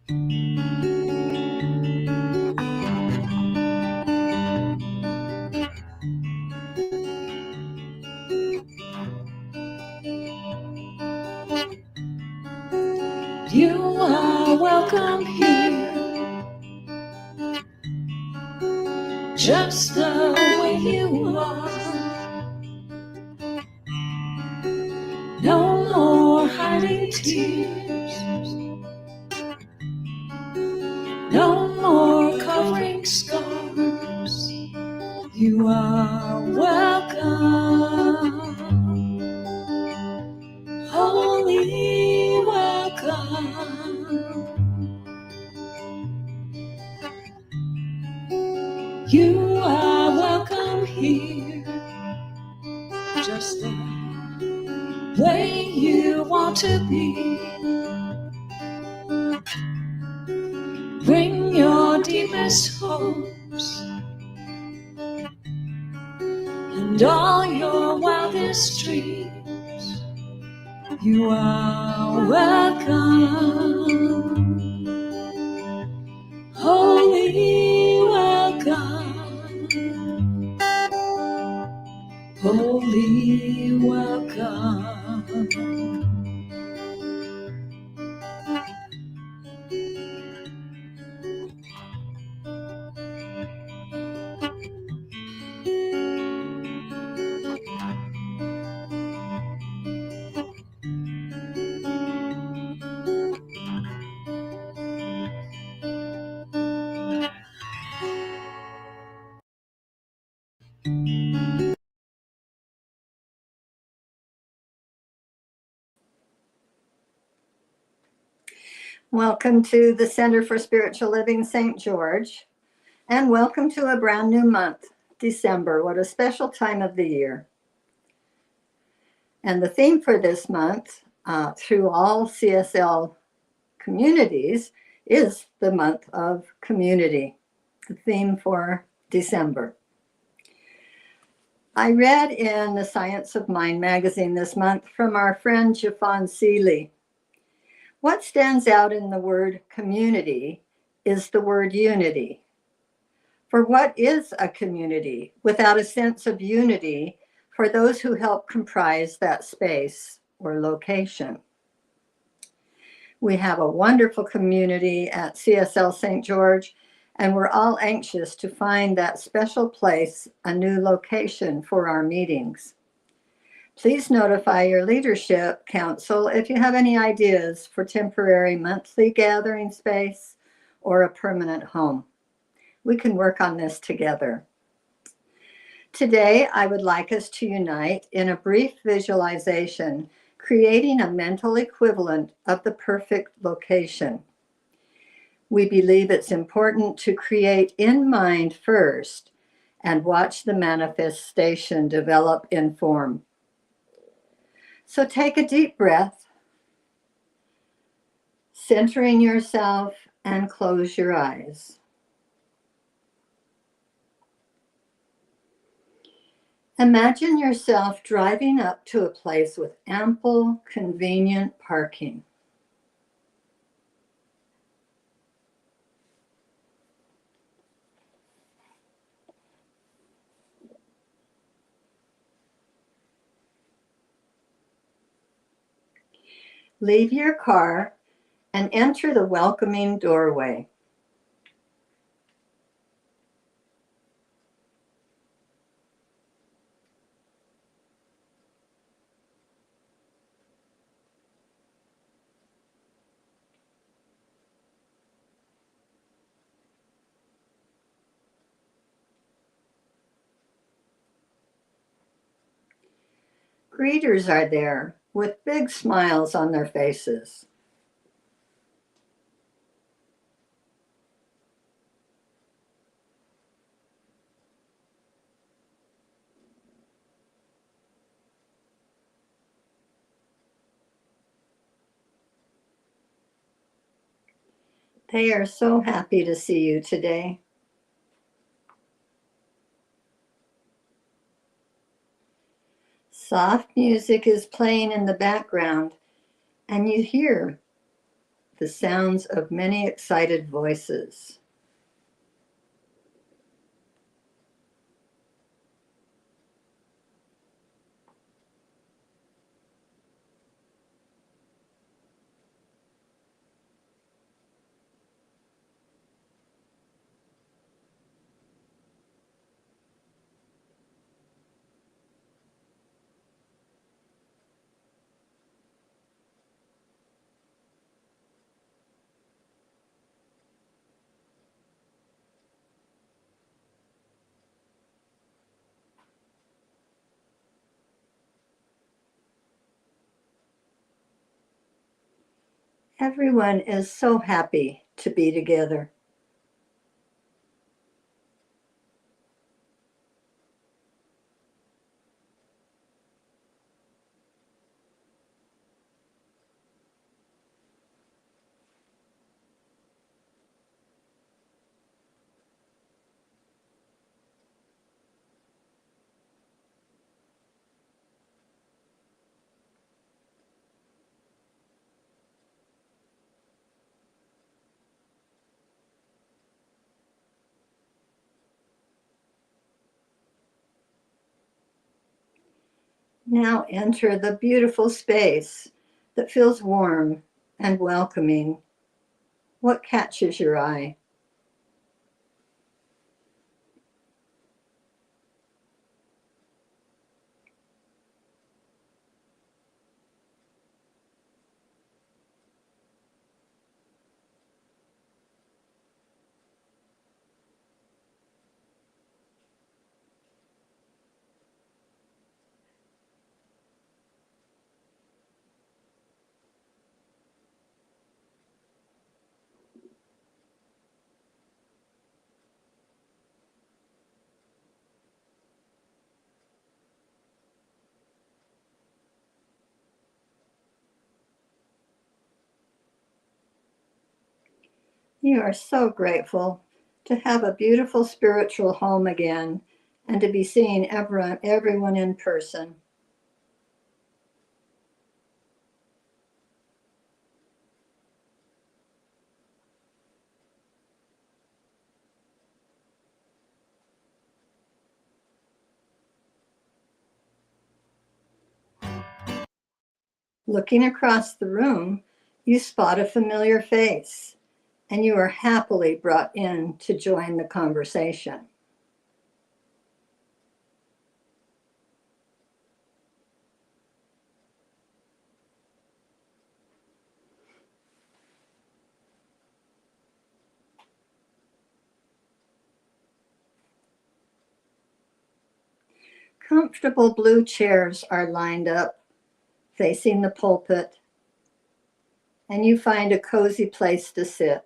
You are welcome here, just the way you are. No more hiding tears, no more covering scars. You are welcome, holy welcome. You are welcome here, just the way you want to be. Bring your deepest hopes and all your wildest dreams. You are welcome, holy welcome, holy welcome. Welcome to the Center for Spiritual Living, St. George, and welcome to a brand new month, December. What a special time of the year. And the theme for this month, through all CSL communities, is the month of community, the theme for December. I read in the Science of Mind magazine this month from our friend Jafan Seeley. What stands out in the word community is the word unity. For what is a community without a sense of unity for those who help comprise that space or location? We have a wonderful community at CSL St. George, and we're all anxious to find that special place, a new location for our meetings. Please notify your leadership council if you have any ideas for temporary monthly gathering space or a permanent home. We can work on this together. Today, I would like us to unite in a brief visualization, creating a mental equivalent of the perfect location. We believe it's important to create in mind first and watch the manifestation develop in form. So take a deep breath, centering yourself, and close your eyes. Imagine yourself driving up to a place with ample, convenient parking. Leave your car and enter the welcoming doorway. Greeters are there with big smiles on their faces. They are so happy to see you today. Soft music is playing in the background, and you hear the sounds of many excited voices. Everyone is so happy to be together. Now enter the beautiful space that feels warm and welcoming. What catches your eye? You are so grateful to have a beautiful spiritual home again and to be seeing everyone in person. Looking across the room, you spot a familiar face, and you are happily brought in to join the conversation. Comfortable blue chairs are lined up facing the pulpit, and you find a cozy place to sit.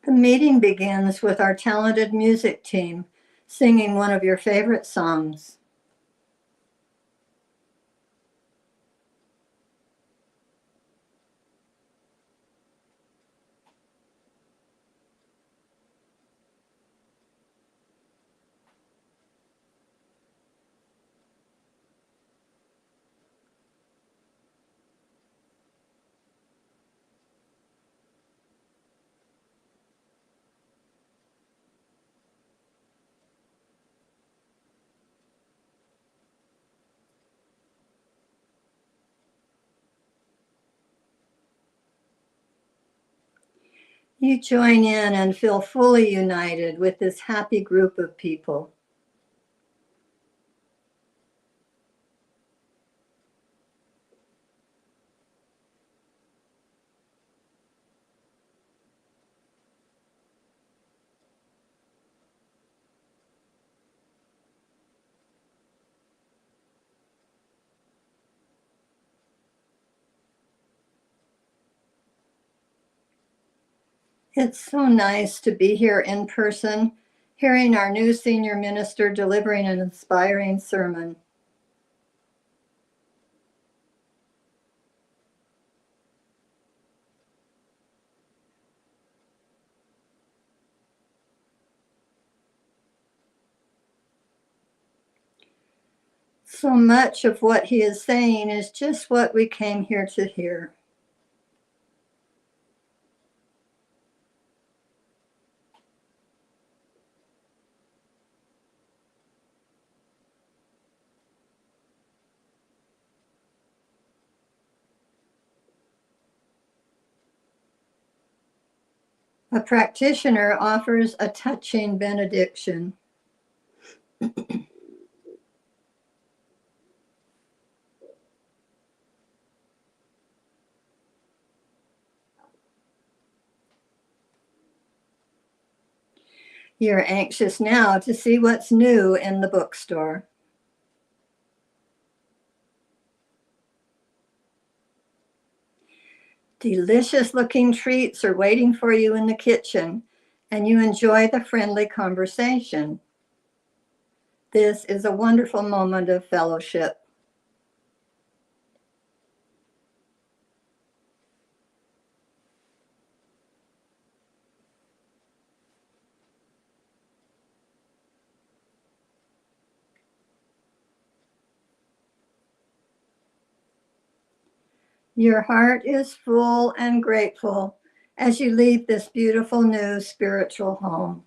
The meeting begins with our talented music team singing one of your favorite songs. You join in and feel fully united with this happy group of people. It's so nice to be here in person, hearing our new senior minister delivering an inspiring sermon. So much of what he is saying is just what we came here to hear. A practitioner offers a touching benediction. You're anxious now to see what's new in the bookstore. Delicious looking treats are waiting for you in the kitchen, and you enjoy the friendly conversation. This is a wonderful moment of fellowship. Your heart is full and grateful as you leave this beautiful new spiritual home.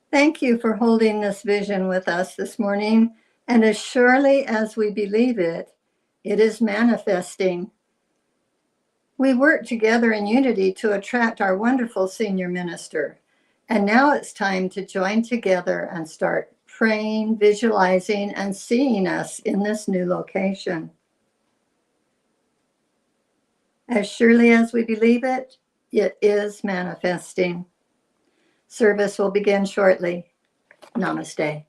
Thank you for holding this vision with us this morning, and as surely as we believe it, it is manifesting. We work together in unity to attract our wonderful senior minister, and now it's time to join together and start praying, visualizing, and seeing us in this new location. As surely as we believe it, it is manifesting. Service will begin shortly. Namaste.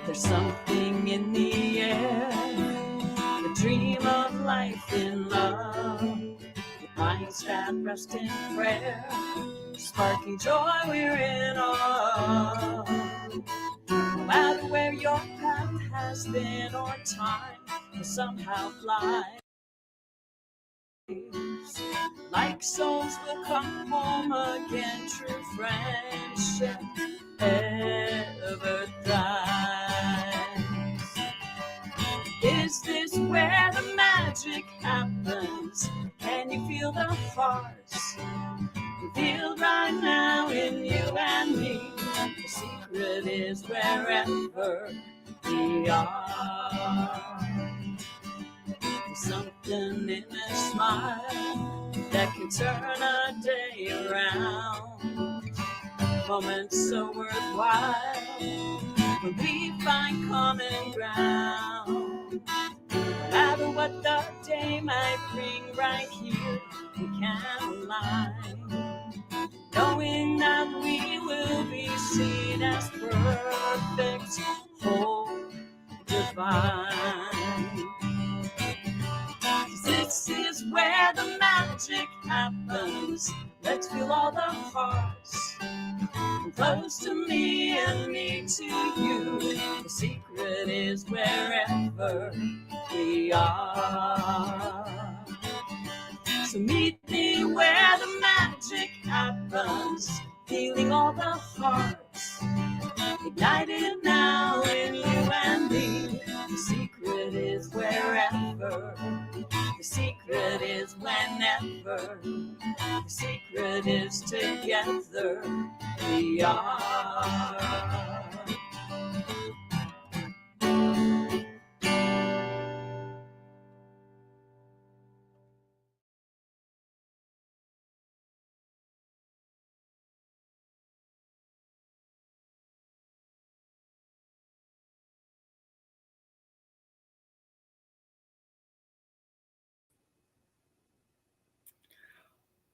There's something in the air, the dream of life in love, the minds that rest in prayer, sparking joy we're in awe. No matter where your path has been or time will somehow fly, like souls will come home again, true friendship ever thrives. Is this where the magic happens? Can you feel the hearts revealed right now in you and me? The secret is wherever we are. There's something in a smile that can turn a day around. Moments so worthwhile when we find common ground. No matter what the day might bring, right here we can align, knowing that we will be seen as perfect, whole, divine. This is where the magic happens. Let's feel all the hearts, close to me and me to you. The secret is wherever we are. So meet me where the magic happens, feeling all the hearts ignited now in you and me. The secret is wherever. The secret is whenever. The secret is together we are.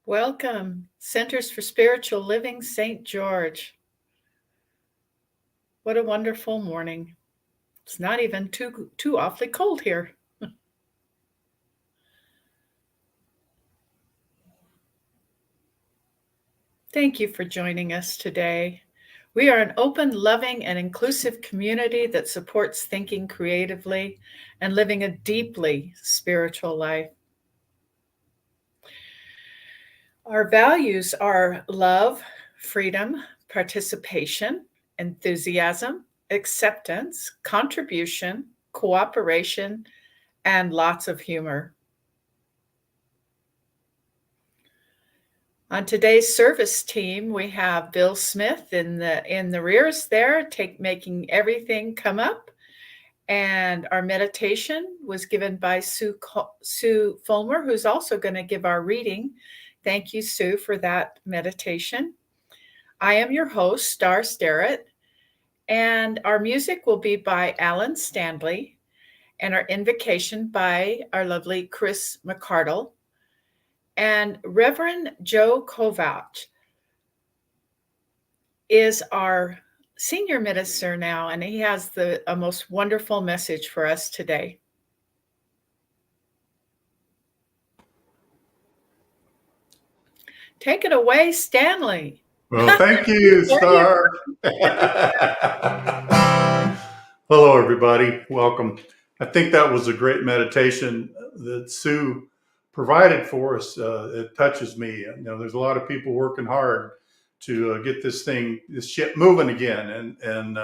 Welcome, Centers for Spiritual Living, St. George. What a wonderful morning. It's not even too awfully cold here. Thank you for joining us today. We are an open, loving, and inclusive community that supports thinking creatively and living a deeply spiritual life. Our values are love, freedom, participation, enthusiasm, acceptance, contribution, cooperation, and lots of humor. On today's service team, we have Bill Smith in the rears there, making everything come up. And our meditation was given by Sue Fulmer, who's also going to give our reading. Thank you, Sue, for that meditation. I am your host, Star Starrett, and our music will be by Alan Stanley, and our invocation by our lovely Chris McCardle. And Reverend Joe Kovach is our senior minister now, and he has a most wonderful message for us today. Take it away, Stanley. Well, thank you, Star. Hello, everybody. Welcome. I think that was a great meditation that Sue provided for us. It touches me. You know, there's a lot of people working hard to get this ship moving again, and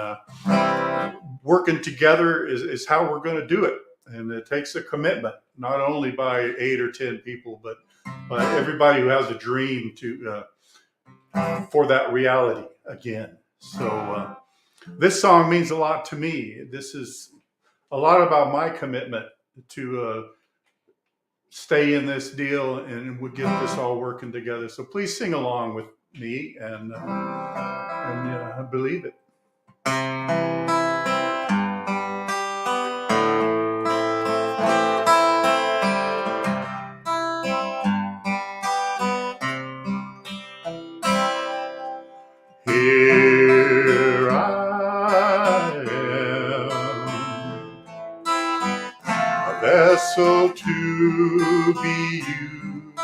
working together is how we're going to do it. And it takes a commitment, not only by 8 or 10 people, but by everybody who has a dream for that reality again. So this song means a lot to me. This is a lot about my commitment to stay in this deal and we get this all working together. So please sing along with me and believe it. Here I am, a vessel to be used.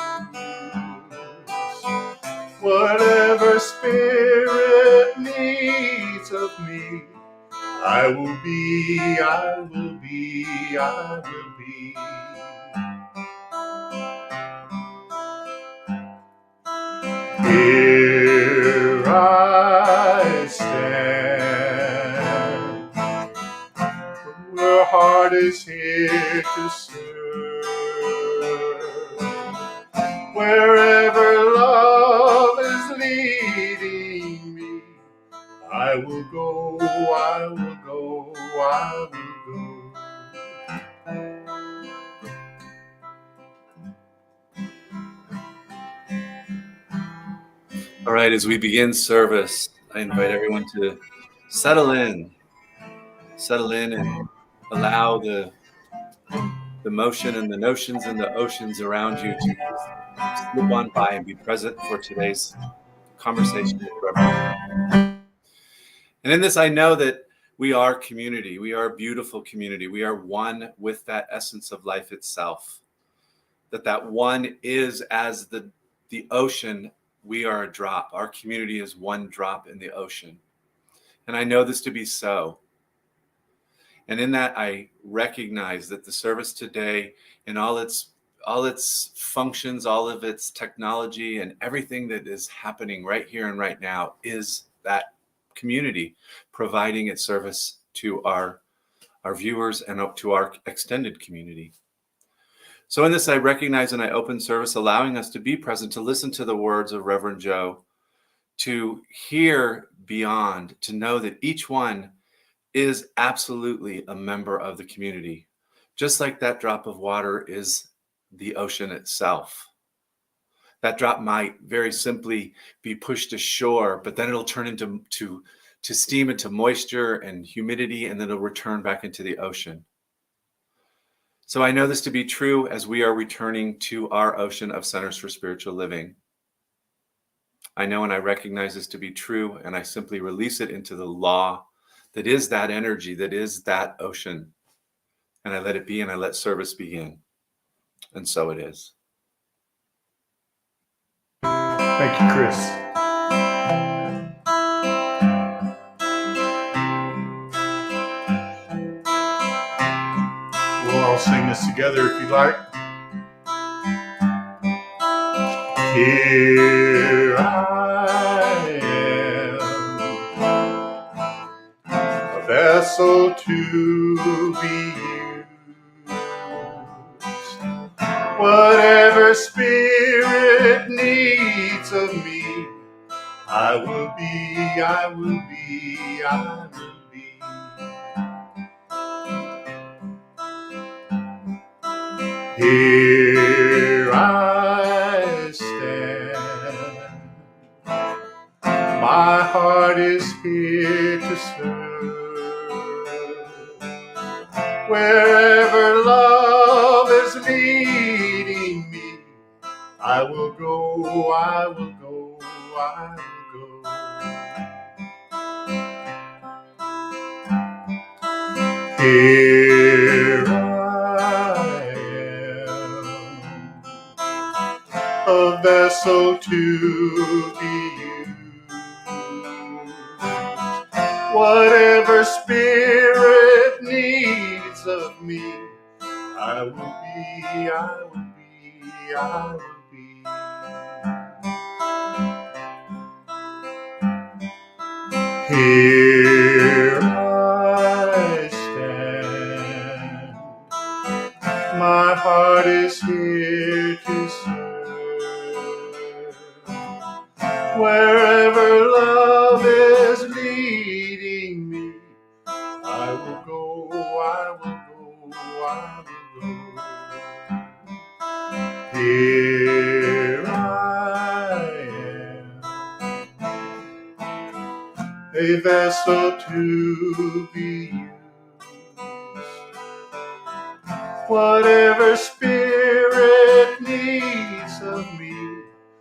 Whatever Spirit needs of me, I will be, I will be, I will be. Here I stand, your heart is here to serve. Wherever love is leading me, I will go, I will go, I will go. All right, as we begin service, I invite everyone to settle in and allow the motion and the notions and the oceans around you to slip on by and be present for today's conversation with Reverend. And in this, I know that we are community. We are a beautiful community. We are one with that essence of life itself. That one is as the ocean. We are a drop. Our community is one drop in the ocean. And I know this to be so. And in that, I recognize that the service today, in all its functions, all of its technology, and everything that is happening right here and right now, is that community providing its service to our viewers and to our extended community. So in this, I recognize and I open service, allowing us to be present, to listen to the words of Reverend Joe, to hear beyond, to know that each one is absolutely a member of the community, just like that drop of water is the ocean itself. That drop might very simply be pushed ashore, but then it'll turn into steam, into moisture and humidity, and then it'll return back into the ocean. So I know this to be true as we are returning to our ocean of Centers for Spiritual Living. I know and I recognize this to be true, and I simply release it into the law that is that energy, that is that ocean. And I let it be, and I let service begin. And so it is. Thank you, Chris. sing this together if you'd like. Here I am, a vessel to be used. Whatever Spirit needs of me, I will be, I will be, I will be. Here I stand. My heart is here to serve. Wherever love is leading me, I will go, I will go, I will go. Here I am, a vessel to be used. Whatever Spirit needs of me, I will be, I will be, I will be. Here I stand. My heart is here to serve. Wherever love is leading me, I will go, I will go, I will go. Here I am, a vessel to be used. Whatever Spirit needs of me,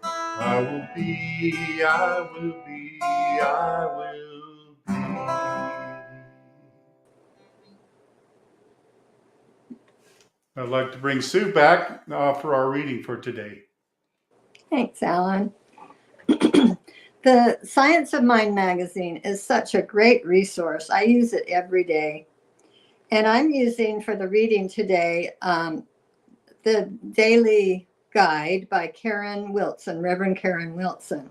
I will be, I will be, I will be. I'd like to bring Sue back for our reading for today. Thanks, Alan. The Science of Mind magazine is such a great resource. I use it every day. And I'm using for the reading today the daily guide by Karen Wilson, Reverend Karen Wilson.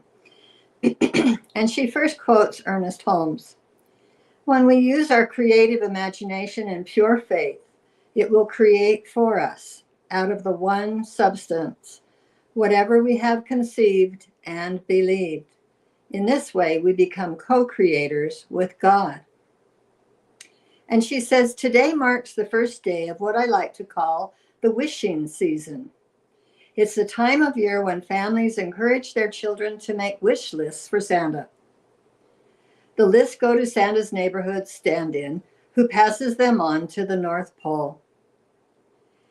And she first quotes Ernest Holmes. When we use our creative imagination and pure faith, it will create for us out of the one substance whatever we have conceived and believed. In this way, we become co-creators with God. And she says, today marks the first day of what I like to call the wishing season. It's the time of year when families encourage their children to make wish lists for Santa. The lists go to Santa's neighborhood stand-in, who passes them on to the North Pole.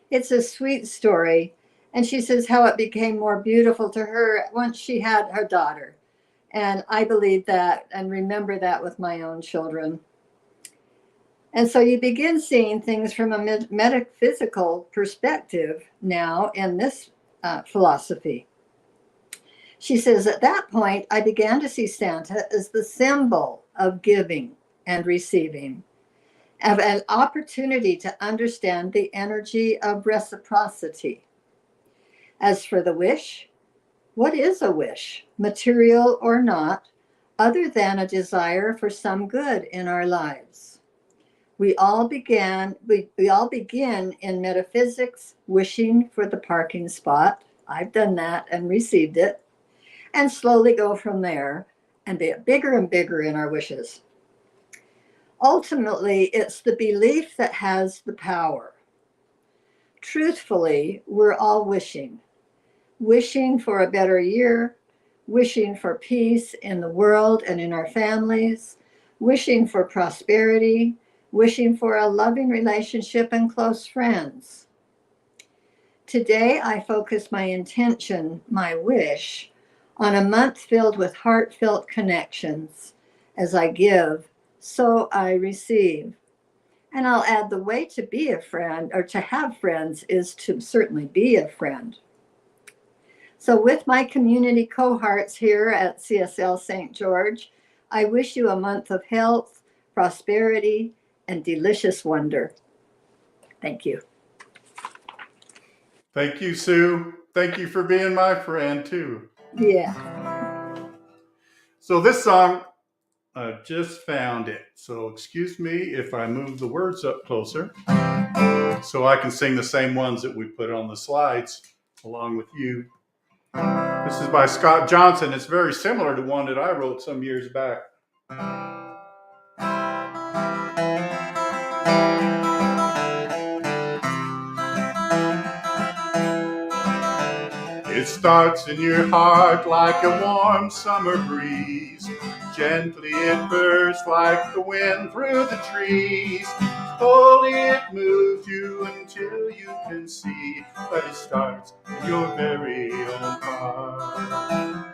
It's a sweet story, and she says how it became more beautiful to her once she had her daughter. And I believe that and remember that with my own children. And so you begin seeing things from a metaphysical perspective now in this philosophy. She says, at that point, I began to see Santa as the symbol of giving and receiving, of an opportunity to understand the energy of reciprocity. As for the wish, what is a wish, material or not, other than a desire for some good in our lives? We all begin in metaphysics wishing for the parking spot. I've done that and received it, and slowly go from there and be bigger and bigger in our wishes. Ultimately, it's the belief that has the power. Truthfully, we're all wishing for a better year, wishing for peace in the world and in our families, wishing for prosperity, wishing for a loving relationship and close friends. Today, I focus my intention, my wish, on a month filled with heartfelt connections. As I give, so I receive. And I'll add, the way to be a friend or to have friends is to certainly be a friend. So with my community cohorts here at CSL St. George, I wish you a month of health, prosperity, and delicious wonder. Thank you. Thank you, Sue. Thank you for being my friend too. Yeah. So this song, I just found it. So excuse me if I move the words up closer so I can sing the same ones that we put on the slides along with you. This is by Scott Johnson. It's very similar to one that I wrote some years back. It starts in your heart like a warm summer breeze. Gently it bursts like the wind through the trees. Slowly it moves you until you can see that it starts in your very own heart.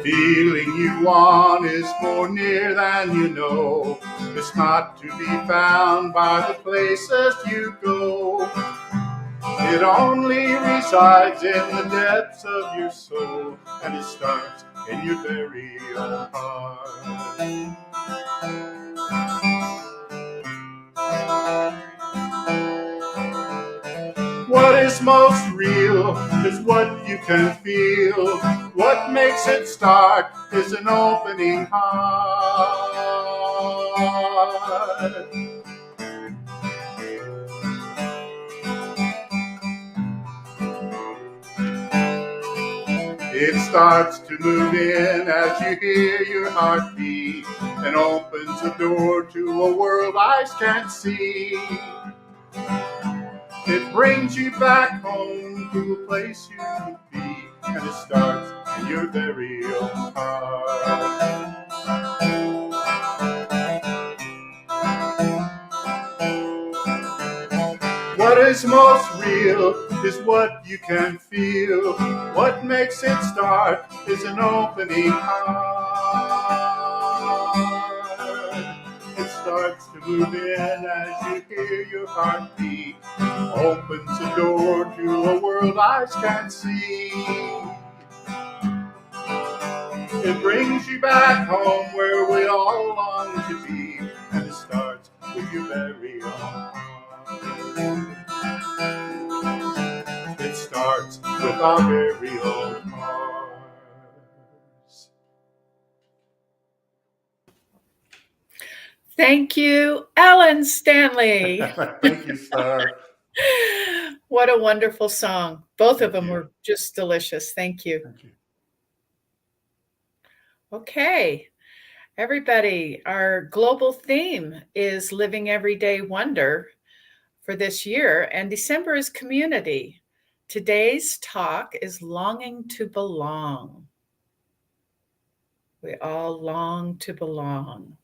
The feeling you want is more near than you know. It's not to be found by the places you go. It only resides in the depths of your soul, and it starts in your very own heart. What is most real is what you can feel. What makes it start is an opening heart. It starts to move in as you hear your heart beat and opens the door to a world eyes can't see. It brings you back home to a place you could be, and it starts in your very own heart. What is most real is what you can feel. What makes it start is an opening heart. It starts to move in as you hear your heart beat. Opens the door to a world eyes can't see. It brings you back home where we all long to be. And it starts with your very own heart. It starts with our very own hearts. Thank you, Ellen Stanley. Thank you, Star. What a wonderful song. Both of Thank them you. were just delicious. Thank you. Thank you. Okay, everybody, our global theme is Living Everyday Wonder for this year, and December is community. Today's talk is longing to belong. We all long to belong.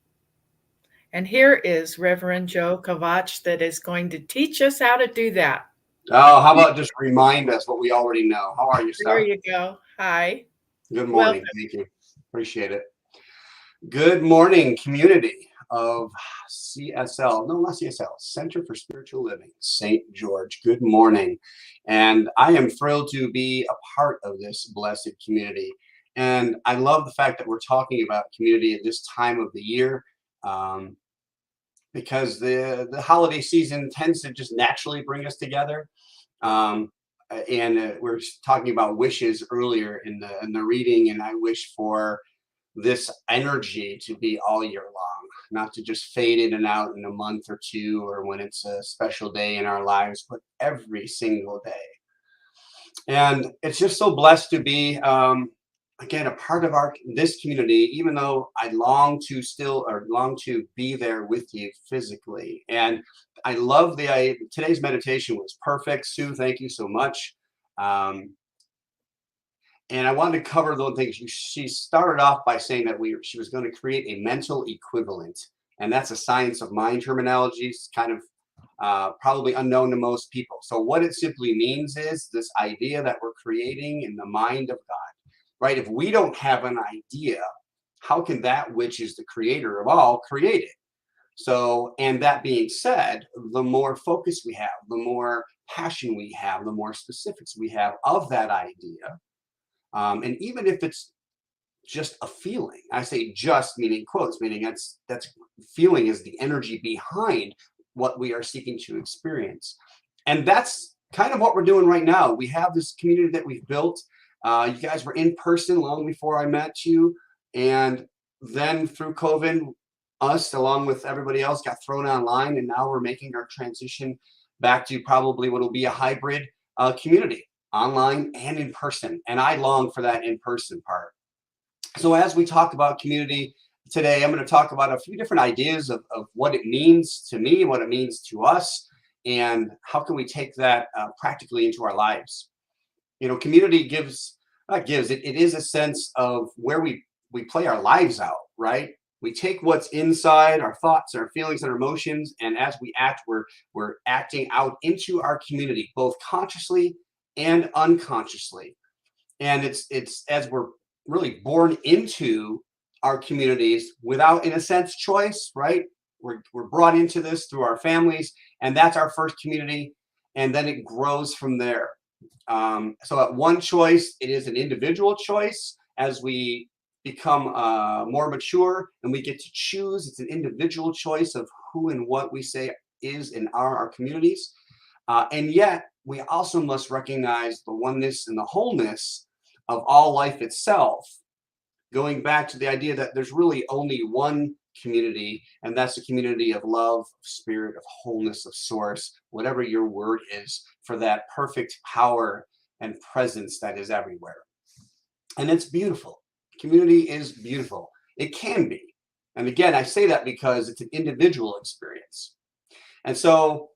And here is Reverend Joe Kovach that is going to teach us how to do that. Oh, how about just remind us what we already know? How are you, Star? There you go. Hi. Good morning. Welcome. Thank you. Appreciate it. Good morning, community of CSL. No, not CSL. Center for Spiritual Living, St. George. Good morning. And I am thrilled to be a part of this blessed community. And I love the fact that we're talking about community at this time of the year. Because the holiday season tends to just naturally bring us together. And we're talking about wishes earlier in the reading, and I wish for this energy to be all year long, not to just fade in and out in a month or two or when it's a special day in our lives, but every single day. And it's just so blessed to be again a part of this community, even though I long to be there with you physically. And I love today's meditation was perfect. Sue, thank you so much. And I wanted to cover those things. She started off by saying that she was going to create a mental equivalent, and that's a science of mind terminology. It's kind of probably unknown to most people. So what it simply means is this idea that we're creating in the mind of God, right? If we don't have an idea, how can that which is the creator of all create it? So, and that being said, the more focus we have, the more passion we have, the more specifics we have of that idea. And even if it's just a feeling. I say just meaning quotes, meaning that's feeling is the energy behind what we are seeking to experience. And that's kind of what we're doing right now. We have this community that we've built. You guys were in person long before I met you. And then through COVID, us, along with everybody else, got thrown online. And now we're making our transition back to probably what will be a hybrid community, online and in person. And I long for that in-person part. So as we talk about community today, I'm going to talk about a few different ideas of what it means to me, what it means to us, and how can we take that practically into our lives. You know, community it is a sense of where we play our lives out, right? We take what's inside, our thoughts, our feelings, and our emotions, and as we act, we're acting out into our community, both consciously and unconsciously. And it's as we're really born into our communities without, in a sense, choice, right? We're brought into this through our families, and that's our first community, and then it grows from there. So at one choice, it is an individual choice. As we become more mature and we get to choose, it's an individual choice of who and what we say is and are our communities. And yet, we also must recognize the oneness and the wholeness of all life itself, going back to the idea that there's really only one community, and that's the community of love, of spirit, of wholeness, of source, whatever your word is, for that perfect power and presence that is everywhere. And it's beautiful. Community is beautiful. It can be. And again, I say that because it's an individual experience. And so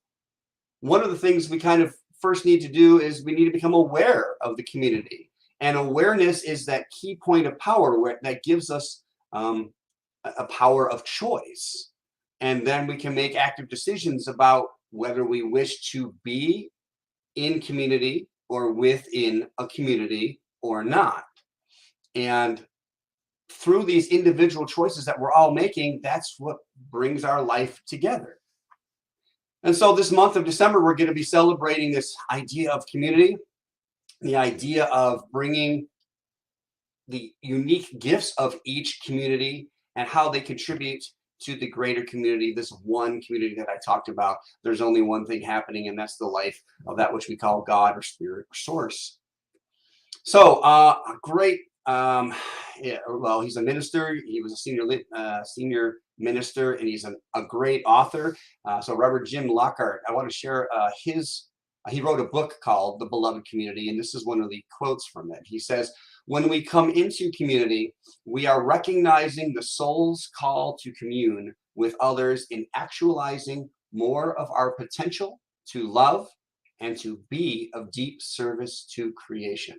one of the things we kind of first need to do is we need to become aware of the community. And awareness is that key point of power that gives us a power of choice. And then we can make active decisions about whether we wish to be in community or within a community or not. And through these individual choices that we're all making, that's what brings our life together. And so this month of December, we're going to be celebrating this idea of community, the idea of bringing the unique gifts of each community and how they contribute to the greater community, this one community that I talked about. There's only one thing happening, and that's the life of that which we call God or spirit or source. So a great, well, he's a minister. He was a senior minister, and he's a great author. So Reverend Jim Lockhart, I want to share he wrote a book called The Beloved Community, and this is one of the quotes from it. He says, "When we come into community, we are recognizing the soul's call to commune with others in actualizing more of our potential to love and to be of deep service to creation."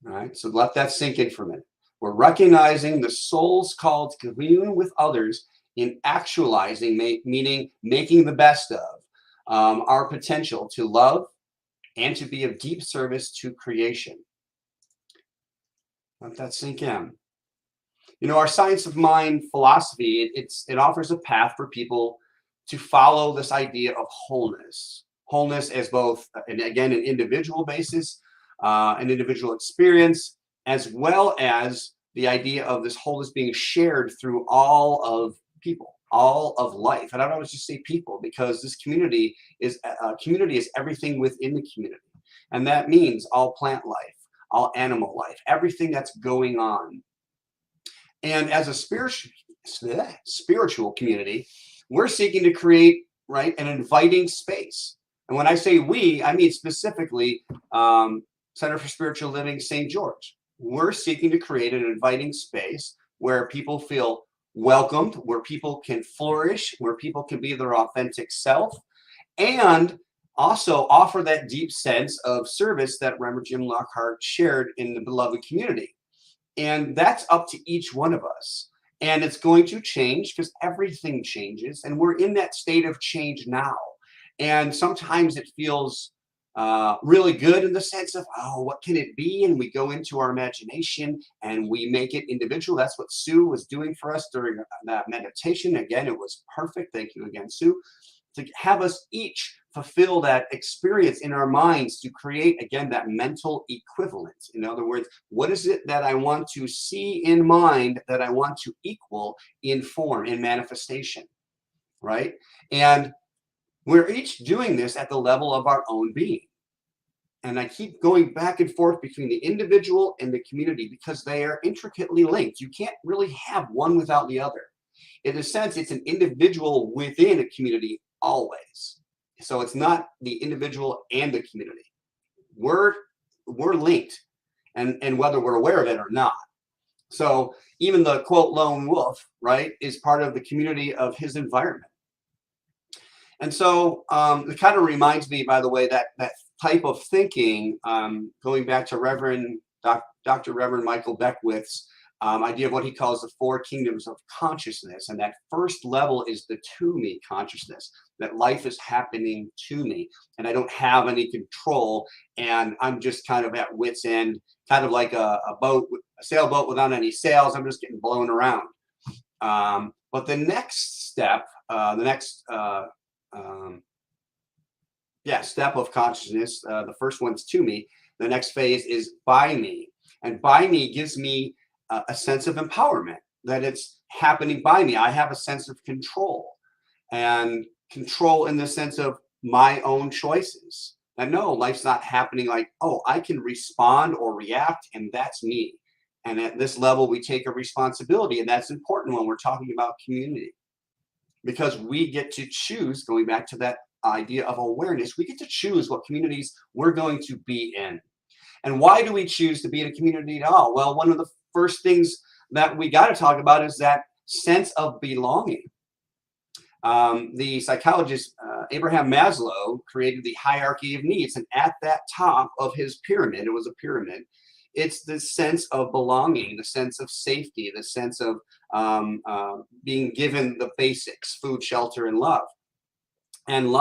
All right, so let that sink in for a minute. We're recognizing the soul's call to commune with others in actualizing, meaning making the best of our potential to love and to be of deep service to creation. Let that sink in. You know, our science of mind philosophy, it offers a path for people to follow this idea of wholeness. Wholeness as both, and again, an individual basis, an individual experience, as well as the idea of this wholeness being shared through all of people, all of life. And I don't always just say people, because this community is everything within the community. And that means all plant life, all animal life, everything that's going on. And as a spiritual community, we're seeking to create, right, an inviting space. And when I say we, I mean specifically Center for Spiritual Living, St. George. We're seeking to create an inviting space where people feel welcomed, where people can flourish, where people can be their authentic self, and also offer that deep sense of service that Reverend Jim Lockhart shared in the Beloved Community. And that's up to each one of us. And it's going to change because everything changes, and we're in that state of change now. And sometimes it feels really good in the sense of, oh, what can it be? And we go into our imagination and we make it individual. That's what Sue was doing for us during that meditation. Again, it was perfect. Thank you again, Sue, to have us each fulfill that experience in our minds to create, again, that mental equivalent. In other words, what is it that I want to see in mind that I want to equal in form, in manifestation, right? And we're each doing this at the level of our own being. And I keep going back and forth between the individual and the community because they are intricately linked. You can't really have one without the other. In a sense, it's an individual within a community always. So it's not the individual and the community. We're linked, and whether we're aware of it or not. So even the quote lone wolf, right, is part of the community of his environment. And so it kind of reminds me, by the way, that type of thinking, going back to Dr. Reverend Michael Beckwith's idea of what he calls the 4 kingdoms of consciousness. And that first level is the to me consciousness, that life is happening to me and I don't have any control. And I'm just kind of at wit's end, kind of like a sailboat without any sails. I'm just getting blown around. But the next step, step of consciousness, the first one's to me. The next phase is by me. And by me gives me a sense of empowerment, that it's happening by me. I have a sense of control, and control in the sense of my own choices. I know life's not happening like, oh, I can respond or react, and that's me. And at this level, we take a responsibility, and that's important when we're talking about community, because we get to choose, going back to that idea of awareness, we get to choose what communities we're going to be in. And why do we choose to be in a community at all? Well, one of the first things that we got to talk about is that sense of belonging. The psychologist Abraham Maslow created the hierarchy of needs, and at that top of his pyramid, it was a pyramid, it's the sense of belonging, the sense of safety, the sense of being given the basics, food, shelter, and love. And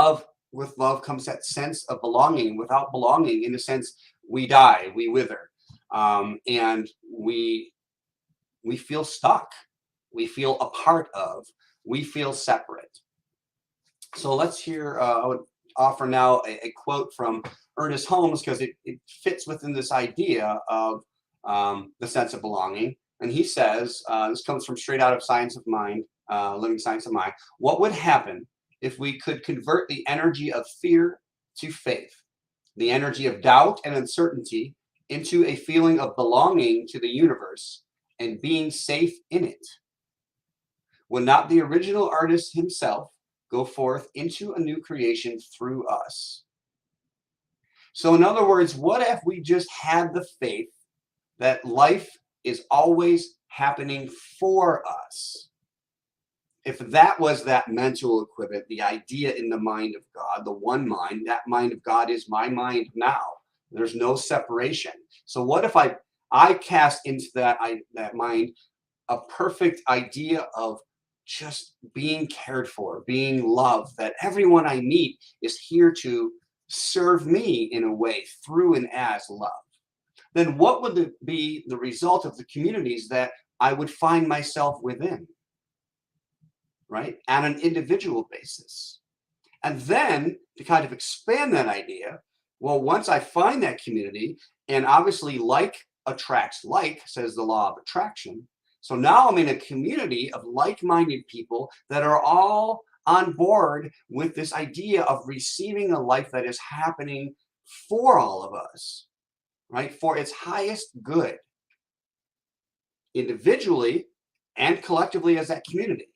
with love comes that sense of belonging. Without belonging, in a sense, we die, we wither, and we feel stuck, we feel a part of, we feel separate. So let's hear, I would offer now a quote from Ernest Holmes, because it fits within this idea of the sense of belonging. And he says, this comes from straight out of Science of Mind, Living Science of Mind. What would happen if we could convert the energy of fear to faith, the energy of doubt and uncertainty into a feeling of belonging to the universe and being safe in it? Would not the original artist himself go forth into a new creation through us? So in other words, what if we just had the faith that life is always happening for us? If that was that mental equivalent, the idea in the mind of God, the one mind, that mind of God is my mind now. There's no separation. So what if I cast into that mind a perfect idea of just being cared for, being loved, that everyone I meet is here to serve me in a way through and as love? Then what would be the result of the communities that I would find myself within, right, on an individual basis? And then to kind of expand that idea, well, once I find that community, and obviously like attracts like, says the law of attraction. So now I'm in a community of like-minded people that are all on board with this idea of receiving a life that is happening for all of us, right? For its highest good, individually and collectively as that community.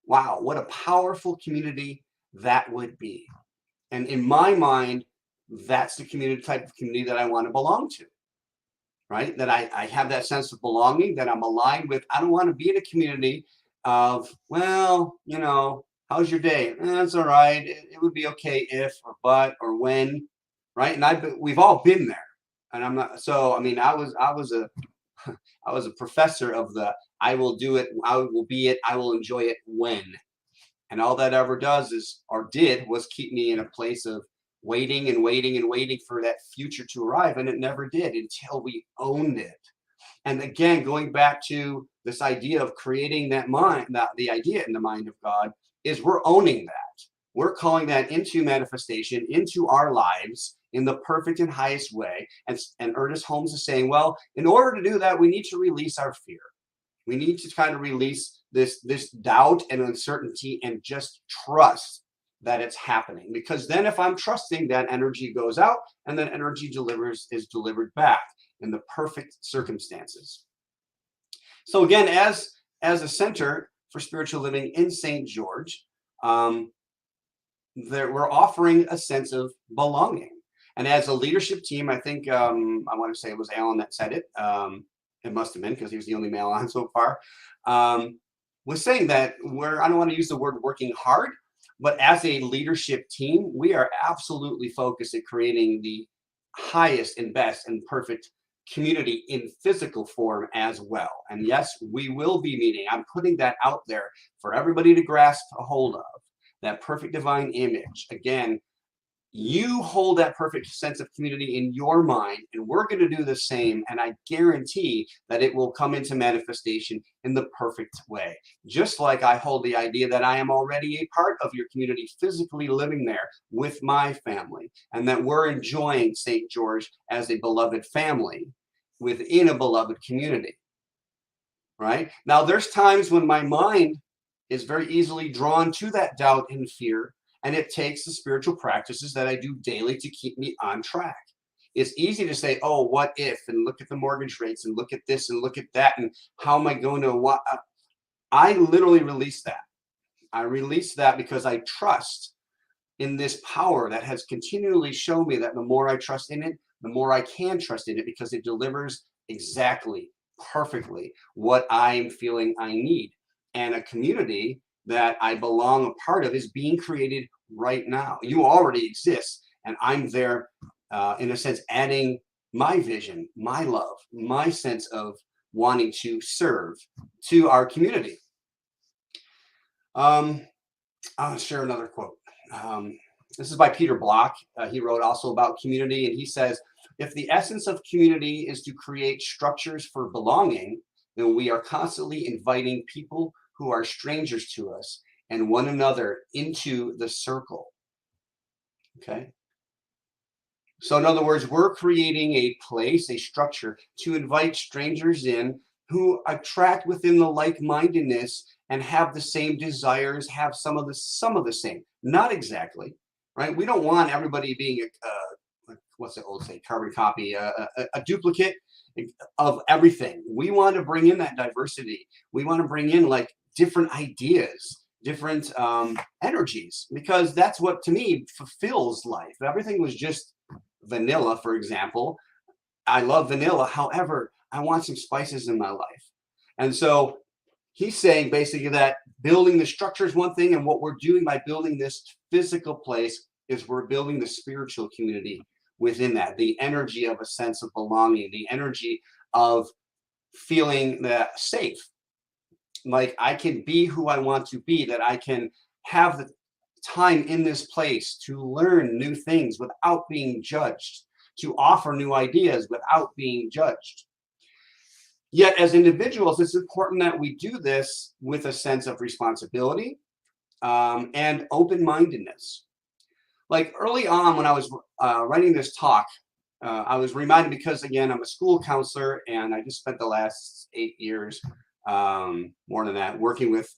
Wow, what a powerful community that would be. And in my mind, that's the community type of community that I want to belong to, right? That I have that sense of belonging, that I'm aligned with. I don't want to be in a community of, well, you know, how's your day? That's all right. It would be okay if, or but, or when, right? And we've all been there. And I'm not, so, I mean, I was a professor of the, I will do it, I will be it, I will enjoy it when. And all that ever does is, or did, was keep me in a place of waiting and waiting and waiting for that future to arrive. And it never did until we owned it. And again, going back to this idea of creating that mind, the idea in the mind of God, is we're owning that. we're calling that into manifestation, into our lives in the perfect and highest way. And Ernest Holmes is saying, well, in order to do that, we need to release our fear. We need to kind of release this doubt and uncertainty and just trust that it's happening. Because then if I'm trusting, that energy goes out and then energy is delivered back in the perfect circumstances. So again, as a center for spiritual living in St. George, we're offering a sense of belonging. And as a leadership team, I think I want to say it was Alan that said it. It must have been, because he was the only male on so far. Was saying that I don't want to use the word working hard, but as a leadership team, we are absolutely focused at creating the highest and best and perfect community in physical form as well. And yes, we will be meeting. I'm putting that out there for everybody to grasp a hold of, that perfect divine image. Again, you hold that perfect sense of community in your mind, and we're going to do the same. And I guarantee that it will come into manifestation in the perfect way. Just like I hold the idea that I am already a part of your community, physically living there with my family, and that we're enjoying St. George as a beloved family within a beloved community. Right? Now, there's times when my mind is very easily drawn to that doubt and fear. And it takes the spiritual practices that I do daily to keep me on track. It's easy to say, oh, what if, and look at the mortgage rates, and look at this, and look at that, and how am I going to, what? I literally release that. I release that because I trust in this power that has continually shown me that the more I trust in it, the more I can trust in it, because it delivers exactly, perfectly what I'm feeling I need. And a community that I belong a part of is being created right now. You already exist, and I'm there in a sense adding my vision, my love, my sense of wanting to serve to our community. I'll share another quote. This is by Peter Block. He wrote also about community, and he says, if the essence of community is to create structures for belonging, then we are constantly inviting people who are strangers to us and one another into the circle. Okay. So in other words, we're creating a place, a structure to invite strangers in who attract within the like-mindedness and have the same desires, have some of the same, not exactly, right? We don't want everybody being what's the old say, carbon copy, a duplicate of everything. We want to bring in that diversity. We want to bring in like different ideas, different energies, because that's what to me fulfills life. If everything was just vanilla, for example, I love vanilla. However, I want some spices in my life. And so he's saying basically that building the structure is one thing, and what we're doing by building this physical place is we're building the spiritual community within that, the energy of a sense of belonging, the energy of feeling that safe, like I can be who I want to be, that I can have the time in this place to learn new things without being judged, to offer new ideas without being judged. Yet as individuals, it's important that we do this with a sense of responsibility and open-mindedness. Like early on when I was writing this talk, I was reminded, because again, I'm a school counselor and I just spent the last 8 years, more than that, working with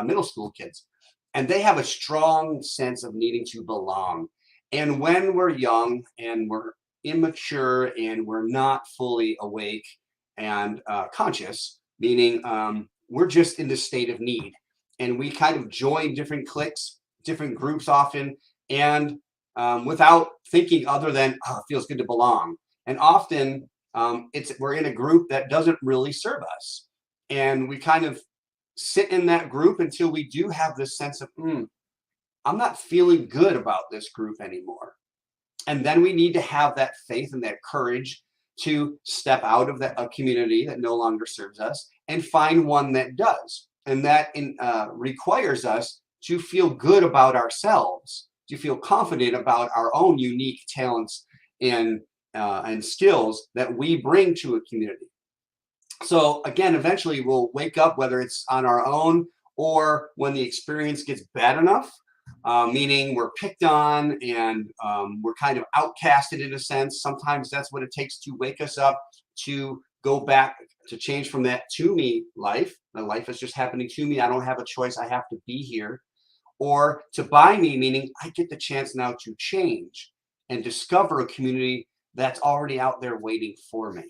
middle school kids. And they have a strong sense of needing to belong. And when we're young and we're immature and we're not fully awake and conscious, meaning we're just in this state of need. And we kind of join different cliques, different groups often, and without thinking other than, oh, it feels good to belong. And often we're in a group that doesn't really serve us. And we kind of sit in that group until we do have this sense of, I'm not feeling good about this group anymore. And then we need to have that faith and that courage to step out of a community that no longer serves us and find one that does. And that requires us to feel good about ourselves, to feel confident about our own unique talents and skills that we bring to a community. So again, eventually we'll wake up, whether it's on our own or when the experience gets bad enough, meaning we're picked on and we're kind of outcasted in a sense. Sometimes that's what it takes to wake us up, to go back, to change from that to me life. My life is just happening to me. I don't have a choice. I have to be here. Or to by me, meaning I get the chance now to change and discover a community that's already out there waiting for me.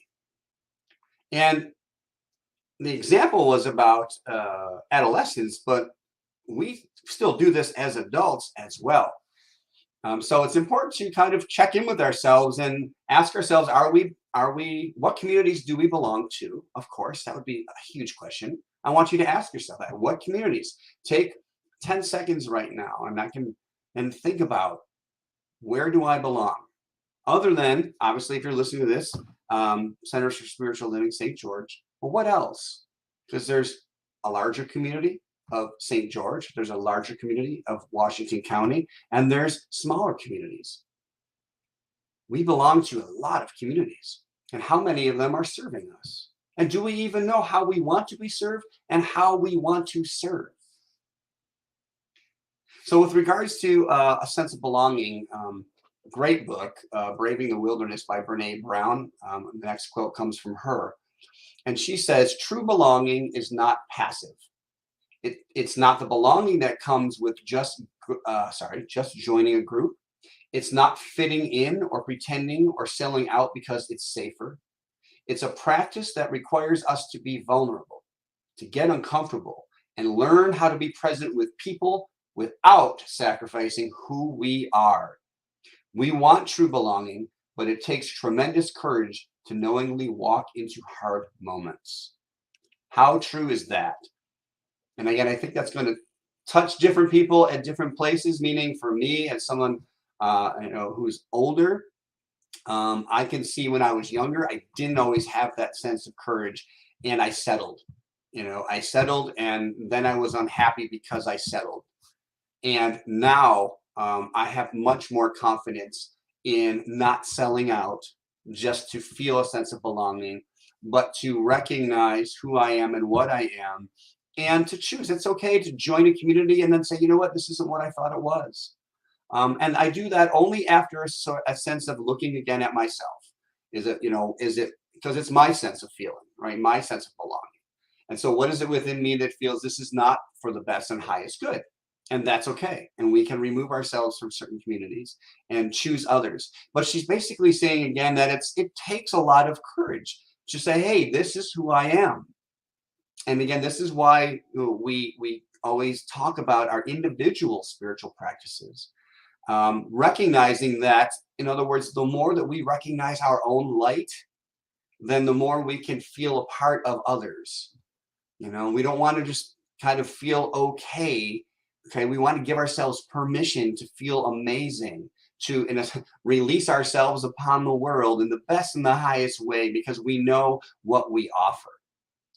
And the example was about adolescents, but we still do this as adults as well. So it's important to kind of check in with ourselves and ask ourselves, what communities do we belong to? Of course, that would be a huge question. I want you to ask yourself that. What communities? Take 10 seconds right now and think about, where do I belong? Other than, obviously, if you're listening to this, Centers for Spiritual Living, St. George, but what else? Because there's a larger community of St. George, there's a larger community of Washington County, and there's smaller communities. We belong to a lot of communities, and how many of them are serving us? And do we even know how we want to be served and how we want to serve? So with regards to a sense of belonging, great book, Braving the Wilderness by Brene Brown. The next quote comes from her. And she says, true belonging is not passive. It's not the belonging that comes with just joining a group. It's not fitting in or pretending or selling out because it's safer. It's a practice that requires us to be vulnerable, to get uncomfortable, and learn how to be present with people without sacrificing who we are. We want true belonging, but it takes tremendous courage to knowingly walk into hard moments. How true is that? And again, I think that's going to touch different people at different places, meaning for me, as someone who's older, I can see when I was younger, I didn't always have that sense of courage, and I settled. I settled, and then I was unhappy because I settled. And now I have much more confidence in not selling out just to feel a sense of belonging, but to recognize who I am and what I am, and to choose. It's okay to join a community and then say, you know what, this isn't what I thought it was. And I do that only after a sense of looking again at myself. Is it because it's my sense of feeling, right? My sense of belonging. And so what is it within me that feels this is not for the best and highest good? And that's okay. And we can remove ourselves from certain communities and choose others. But she's basically saying again that it takes a lot of courage to say, hey, this is who I am. And again, this is why we always talk about our individual spiritual practices. Recognizing that, in other words, the more that we recognize our own light, then the more we can feel a part of others. We don't want to just kind of feel okay. Okay, we want to give ourselves permission to feel amazing, to release ourselves upon the world in the best and the highest way, because we know what we offer.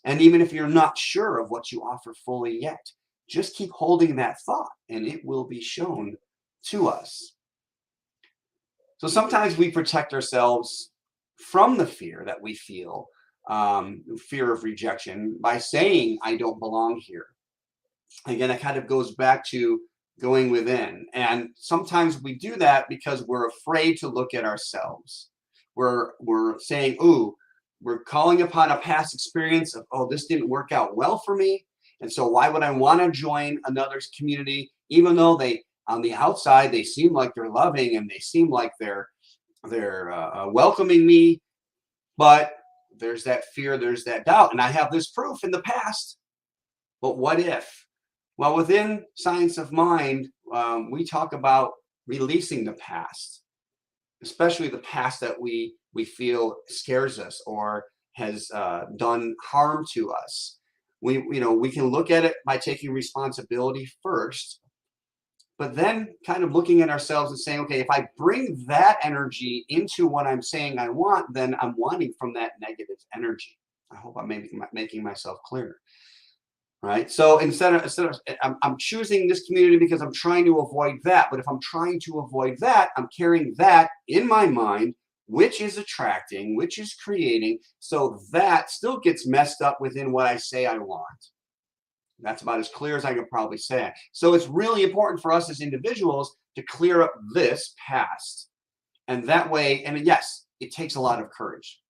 And even if you're not sure of what you offer fully yet, just keep holding that thought and it will be shown to us. So sometimes we protect ourselves from the fear that we feel, fear of rejection, by saying, I don't belong here. Again, it kind of goes back to going within. And sometimes we do that because we're afraid to look at ourselves. We're saying, ooh, we're calling upon a past experience of, oh, this didn't work out well for me. And so why would I want to join another's community, even though on the outside, they seem like they're loving and they seem like they're welcoming me. But there's that fear, there's that doubt. And I have this proof in the past. But what if? Well, within Science of Mind, we talk about releasing the past, especially the past that we feel scares us or has done harm to us. We can look at it by taking responsibility first, but then kind of looking at ourselves and saying, okay, if I bring that energy into what I'm saying I want, then I'm wanting from that negative energy. I hope I'm making myself clear. Right. So instead of I'm choosing this community because I'm trying to avoid that. But if I'm trying to avoid that, I'm carrying that in my mind, which is attracting, which is creating. So that still gets messed up within what I say I want. That's about as clear as I could probably say it. So it's really important for us as individuals to clear up this past. And that way, and yes, it takes a lot of courage.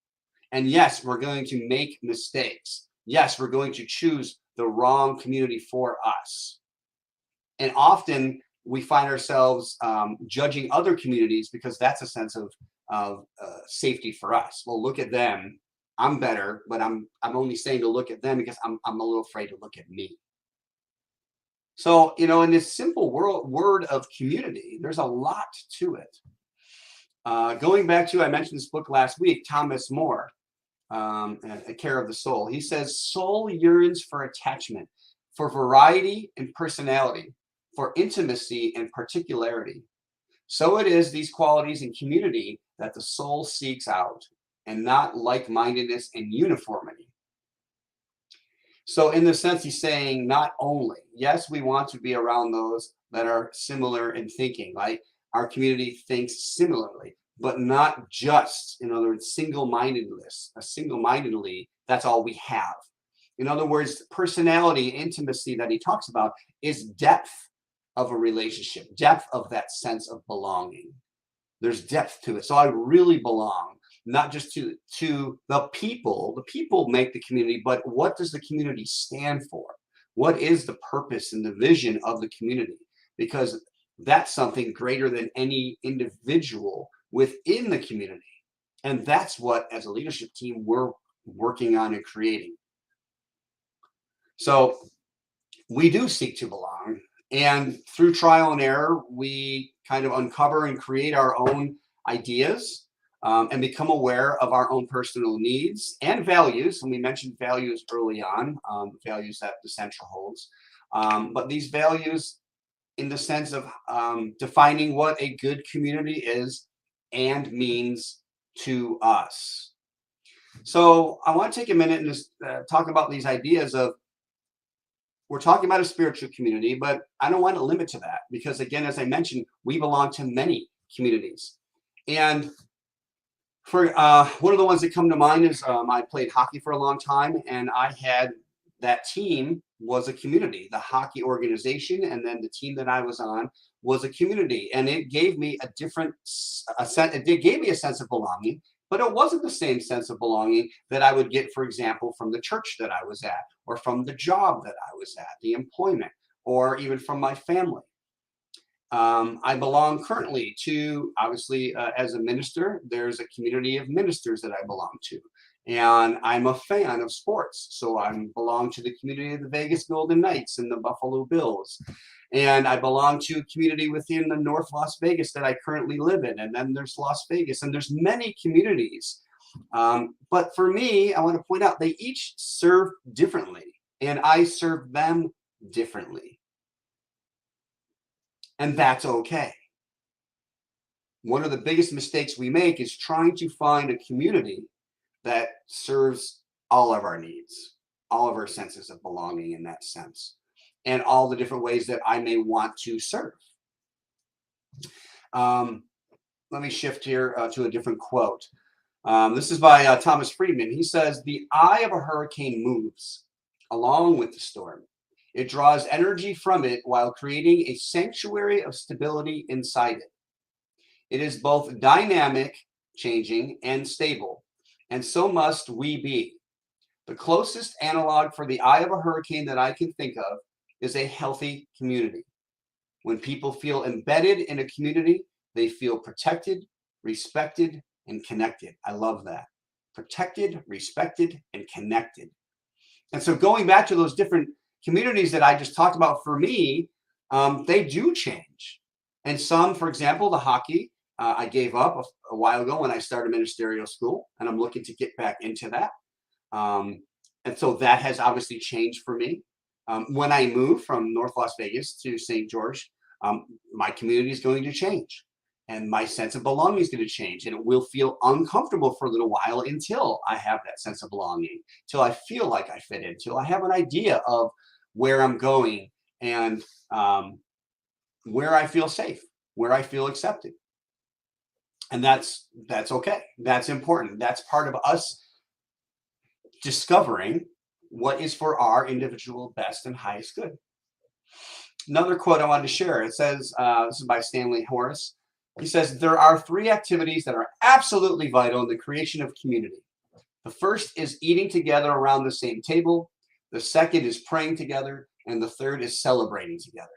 And yes, we're going to make mistakes. Yes, we're going to choose the wrong community for us. And often we find ourselves judging other communities because that's a sense of safety for us. Well, look at them. I'm better, but I'm only saying to look at them because I'm a little afraid to look at me. So, you know, in this simple word of community, there's a lot to it. Going back to, I mentioned this book last week, Thomas More, A Care of the Soul. He says, soul yearns for attachment, for variety and personality, for intimacy and particularity. So it is these qualities in community that the soul seeks out, and not like-mindedness and uniformity. So in the sense, he's saying not only, yes, we want to be around those that are similar in thinking, like our community thinks similarly, but not just, in other words, single-mindedly, that's all we have. In other words, personality, intimacy that he talks about is depth of a relationship, depth of that sense of belonging. There's depth to it. So I really belong, not just to the people. The people make the community, but what does the community stand for? What is the purpose and the vision of the community? Because that's something greater than any individual within the community. And that's what, as a leadership team, we're working on and creating. So we do seek to belong. And through trial and error, we kind of uncover and create our own ideas and become aware of our own personal needs and values. And we mentioned values early on, values that the Central holds. But these values in the sense of defining what a good community is and means to us. So I want to take a minute and just talk about these ideas of, we're talking about a spiritual community, but I don't want to limit to that because, again, as I mentioned, we belong to many communities. And for one of the ones that come to mind is I played hockey for a long time, and I had that team was a community. The hockey organization and then the team that I was on was a community, and it gave me it gave me a sense of belonging. But it wasn't the same sense of belonging that I would get, for example, from the church that I was at, or from the job that I was at, the employment, or even from my family. I belong currently to, obviously, as a minister, there's a community of ministers that I belong to. And I'm a fan of sports. So I belong to the community of the Vegas Golden Knights and the Buffalo Bills. And I belong to a community within the North Las Vegas that I currently live in. And then there's Las Vegas, and there's many communities. But for me, I want to point out they each serve differently, and I serve them differently. And that's okay. One of the biggest mistakes we make is trying to find a community that serves all of our needs, all of our senses of belonging in that sense, and all the different ways that I may want to serve. Let me shift here to a different quote. This is by Thomas Friedman. He says, "The eye of a hurricane moves along with the storm. It draws energy from it while creating a sanctuary of stability inside it. It is both dynamic, changing, and stable, and so must we be. The closest analog for the eye of a hurricane that I can think of is a healthy community. When people feel embedded in a community, they feel protected, respected, and connected." I love that. Protected, respected, and connected. And so going back to those different communities that I just talked about, for me, they do change. And some, for example, the hockey, I gave up a while ago when I started ministerial school, and I'm looking to get back into that. And so that has obviously changed for me. When I moved from North Las Vegas to St. George, my community is going to change, and my sense of belonging is going to change, and it will feel uncomfortable for a little while until I have that sense of belonging, till I feel like I fit in, till I have an idea of where I'm going and where I feel safe, where I feel accepted. And that's okay. That's important. That's part of us discovering what is for our individual best and highest good. Another quote I wanted to share. It says, this is by Stanley Horace. He says, there are 3 activities that are absolutely vital in the creation of community. The first is eating together around the same table. The second is praying together. And the third is celebrating together.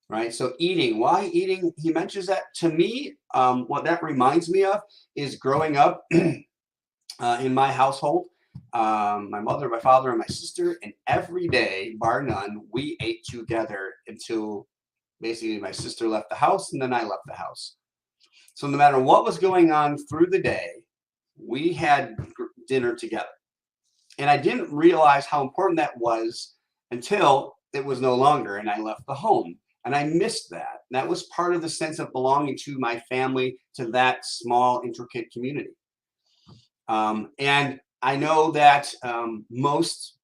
Right? So eating. Why eating? He mentions that. To me, what that reminds me of is growing up in my household. My mother, my father, and my sister, and every day, bar none, we ate together until basically my sister left the house and then I left the house. So no matter what was going on through the day, we had dinner together. And I didn't realize how important that was until it was no longer and I left the home. And I missed that. That was part of the sense of belonging to my family, to that small, intricate community. And I know that most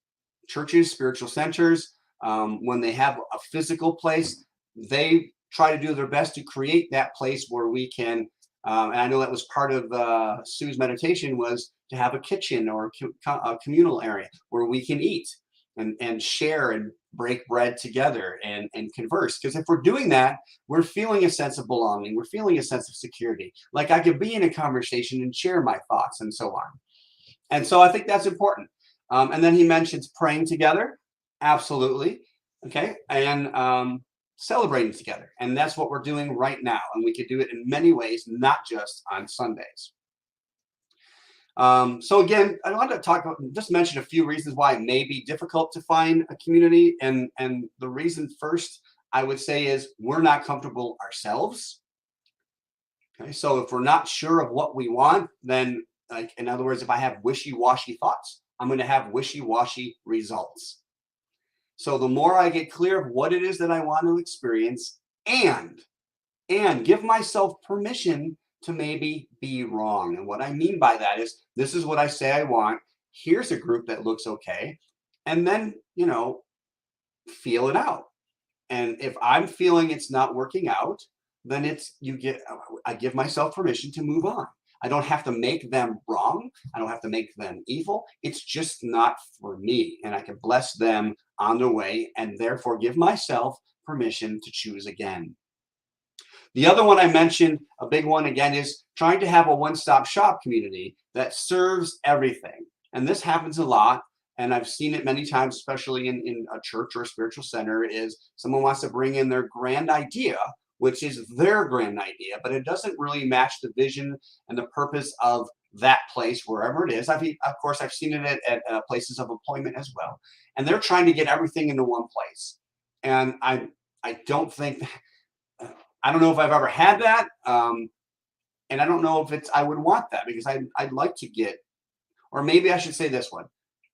churches, spiritual centers, when they have a physical place, they try to do their best to create that place where we can, and I know that was part of Sue's meditation, was to have a kitchen or a communal area where we can eat and share and break bread together and converse. Because if we're doing that, we're feeling a sense of belonging. We're feeling a sense of security. Like I could be in a conversation and share my thoughts and so on. And so I think that's important. And then he mentions praying together. Absolutely. Okay. And celebrating together. And that's what we're doing right now. And we could do it in many ways, not just on Sundays. So again, I want to just mention a few reasons why it may be difficult to find a community. And the reason first, I would say, is we're not comfortable ourselves. Okay. So if we're not sure of what we want, then, like, in other words, if I have wishy-washy thoughts, I'm going to have wishy-washy results. So the more I get clear of what it is that I want to experience and give myself permission to maybe be wrong. And what I mean by that is, this is what I say I want. Here's a group that looks okay. And then, feel it out. And if I'm feeling it's not working out, then I give myself permission to move on. I don't have to make them wrong. I don't have to make them evil. It's just not for me. And I can bless them on their way and therefore give myself permission to choose again. The other one I mentioned, a big one again, is trying to have a one-stop shop community that serves everything. And this happens a lot. And I've seen it many times, especially in a church or a spiritual center, is someone wants to bring in their grand idea, which is their grand idea, but it doesn't really match the vision and the purpose of that place, wherever it is. Of course, I've seen it at places of employment as well. And they're trying to get everything into one place. And I don't think, I don't know if I've ever had that. And I don't know if I would want that, because I'd like to get, or maybe I should say this one.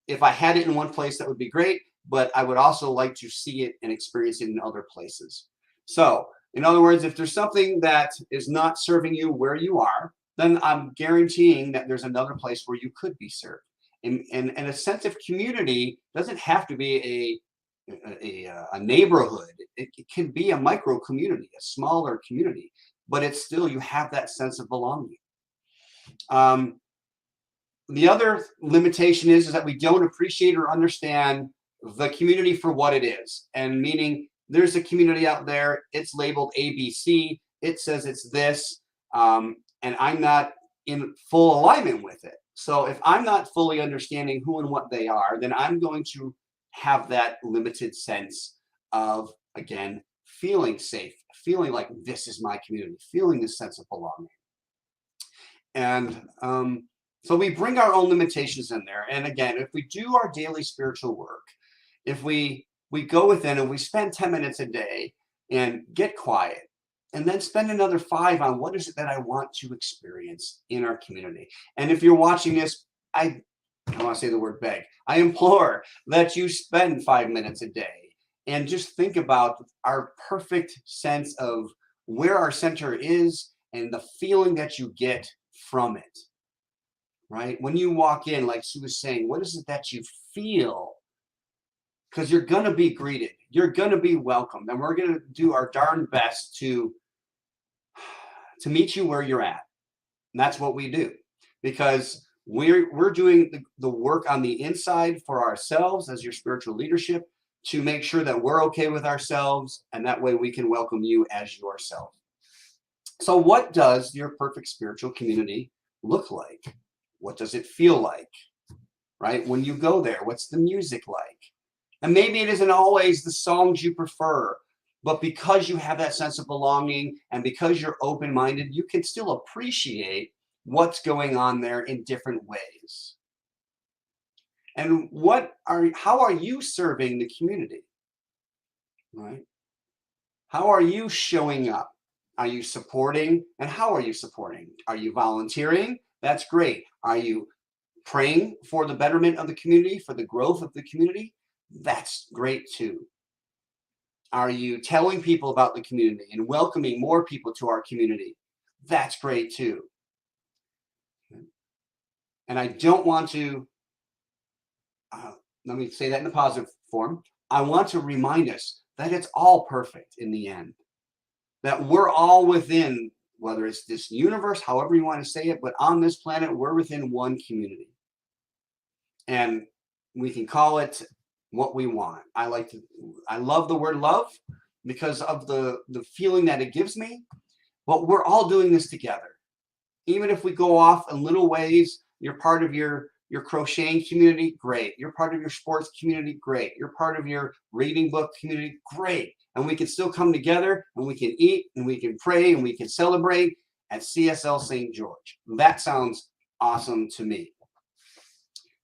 If I had it in one place, that would be great, but I would also like to see it and experience it in other places. So, in other words, if there's something that is not serving you where you are, then I'm guaranteeing that there's another place where you could be served. And a sense of community doesn't have to be a neighborhood. It can be a micro community, a smaller community, but it's still, you have that sense of belonging. The other limitation is that we don't appreciate or understand the community for what it is. And meaning, there's a community out there, it's labeled ABC, it says it's this, and I'm not in full alignment with it. So if I'm not fully understanding who and what they are, then I'm going to have that limited sense of, again, feeling safe, feeling like this is my community, feeling this sense of belonging. And so we bring our own limitations in there. And again, if we do our daily spiritual work, if we go within and we spend 10 minutes a day and get quiet, and then spend another 5 on what is it that I want to experience in our community. And if you're watching this, I want to say the word beg. I implore that you spend 5 minutes a day and just think about our perfect sense of where our center is and the feeling that you get from it. Right? When you walk in, like Sue was saying, what is it that you feel? Because you're going to be greeted. You're going to be welcomed. And we're going to do our darn best to meet you where you're at. And that's what we do. Because We're doing the work on the inside for ourselves as your spiritual leadership to make sure that we're okay with ourselves, and that way we can welcome you as yourself. So what does your perfect spiritual community look like? What does it feel like, right? When you go there, what's the music like? And maybe it isn't always the songs you prefer, but because you have that sense of belonging and because you're open-minded, you can still appreciate what's going on there in different ways. And how are you serving the community, right? How are you showing up? Are you supporting? And how are you supporting? Are you volunteering? That's great. Are you praying for the betterment of the community, for the growth of the community? That's great too. Are you telling people about the community and welcoming more people to our community? That's great too. And I don't want to, let me say that in a positive form. I want to remind us that it's all perfect in the end. That we're all within, whether it's this universe, however you want to say it, but on this planet, we're within one community. And we can call it what we want. I love the word love because of the feeling that it gives me, but we're all doing this together. Even if we go off in little ways, you're part of your crocheting community, great. You're part of your sports community, great. You're part of your reading book community, great. And we can still come together and we can eat and we can pray and we can celebrate at CSL St. George. That sounds awesome to me.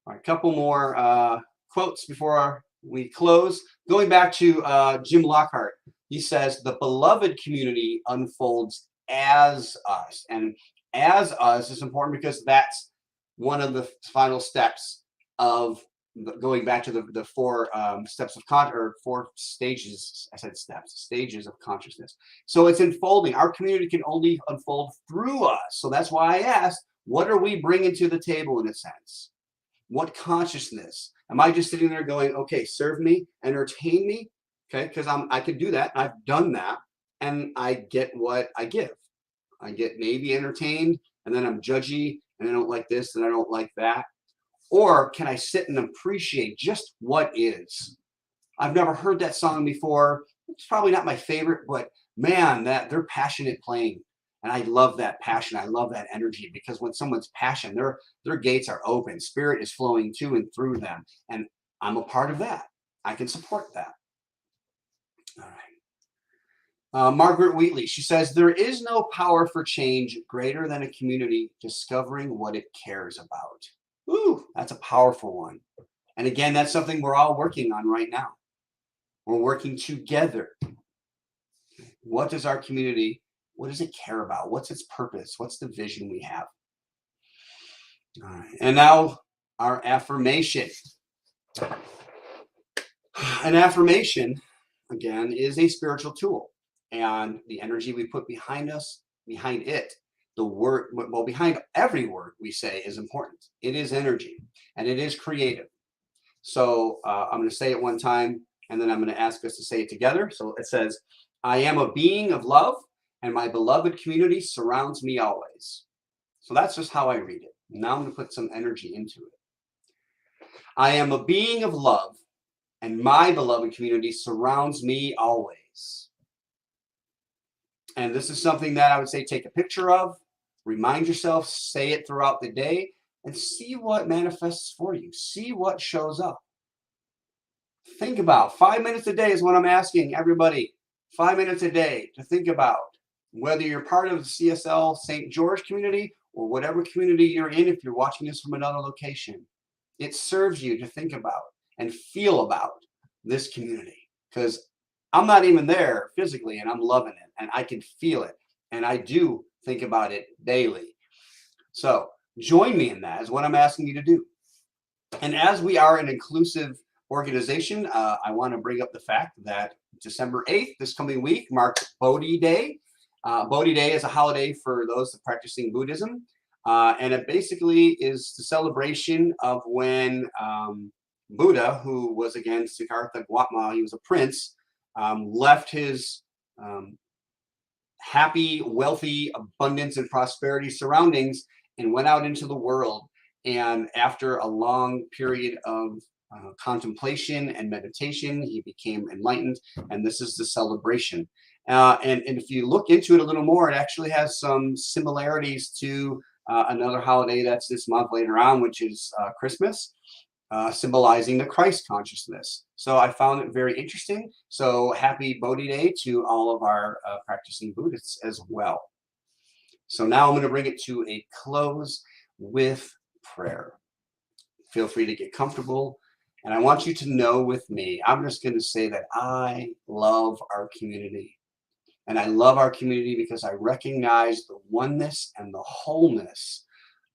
All right, a couple more quotes before we close. Going back to Jim Lockhart, he says, the beloved community unfolds as us. And as us is important because that's one of the final steps of going back to the four steps of four stages. I said steps, stages of consciousness. So it's unfolding. Our community can only unfold through us. So that's why I asked, what are we bringing to the table in a sense? What consciousness? Am I just sitting there going, okay, serve me, entertain me? Okay, because I could do that. I've done that, and I get what I give. I get maybe entertained, and then I'm judgy, and I don't like this, and I don't like that. Or can I sit and appreciate just what is? I've never heard that song before. It's probably not my favorite, but man, they're passionate playing. And I love that passion. I love that energy because when someone's passion, their gates are open. Spirit is flowing to and through them. And I'm a part of that. I can support that. All right. Margaret Wheatley, she says, there is no power for change greater than a community discovering what it cares about. Ooh, that's a powerful one. And again, that's something we're all working on right now. We're working together. What does our community, what does it care about? What's its purpose? What's the vision we have? All right. And now our affirmation. An affirmation, again, is a spiritual tool. And the energy we put behind it, the word, well, behind every word we say is important. It is energy and it is creative. So I'm going to say it one time and then I'm going to ask us to say it together. So it says, I am a being of love and my beloved community surrounds me always. So that's just how I read it. Now I'm going to put some energy into it. I am a being of love and my beloved community surrounds me always. And this is something that I would say take a picture of, remind yourself, say it throughout the day, and see what manifests for you. See what shows up. Think about 5 minutes a day is what I'm asking everybody. 5 minutes a day to think about whether you're part of the CSL St. George community or whatever community you're in if you're watching this from another location. It serves you to think about and feel about this community because I'm not even there physically and I'm loving it and I can feel it and I do think about it daily. So join me in that is what I'm asking you to do. And as we are an inclusive organization, I want to bring up the fact that December 8th, this coming week, marks Bodhi Day. Bodhi Day is a holiday for those practicing Buddhism. And it basically is the celebration of when Buddha, who was again Siddhartha Gautama, he was a prince, left his happy, wealthy, abundance, and prosperity surroundings and went out into the world And after a long period of contemplation and meditation, he became enlightened. And this is the celebration. And if you look into it a little more, it actually has some similarities to another holiday that's this month later on, which is Christmas, symbolizing the Christ consciousness. So I found it very interesting. So happy Bodhi Day to all of our practicing Buddhists as well. So now I'm going to bring it to a close with prayer. Feel free to get comfortable. And I want you to know with me, I'm just going to say that I love our community. And I love our community because I recognize the oneness and the wholeness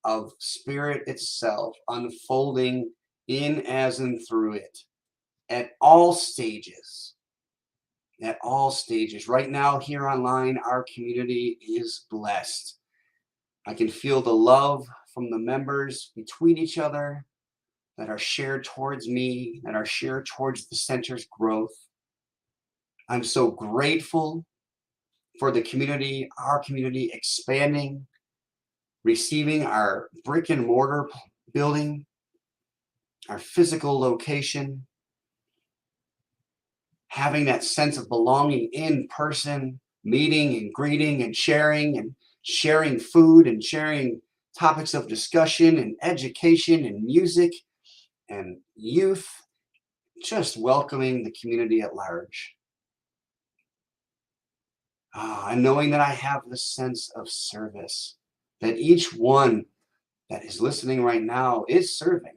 of spirit itself unfolding in, as, and through it at all stages. At all stages. Right now, here online, our community is blessed. I can feel the love from the members between each other that are shared towards me, that are shared towards the center's growth. I'm so grateful for the community, our community expanding, receiving our brick and mortar building, our physical location, having that sense of belonging in person, meeting and greeting and sharing food and sharing topics of discussion and education and music and youth, just welcoming the community at large. And knowing that I have the sense of service, that each one that is listening right now is serving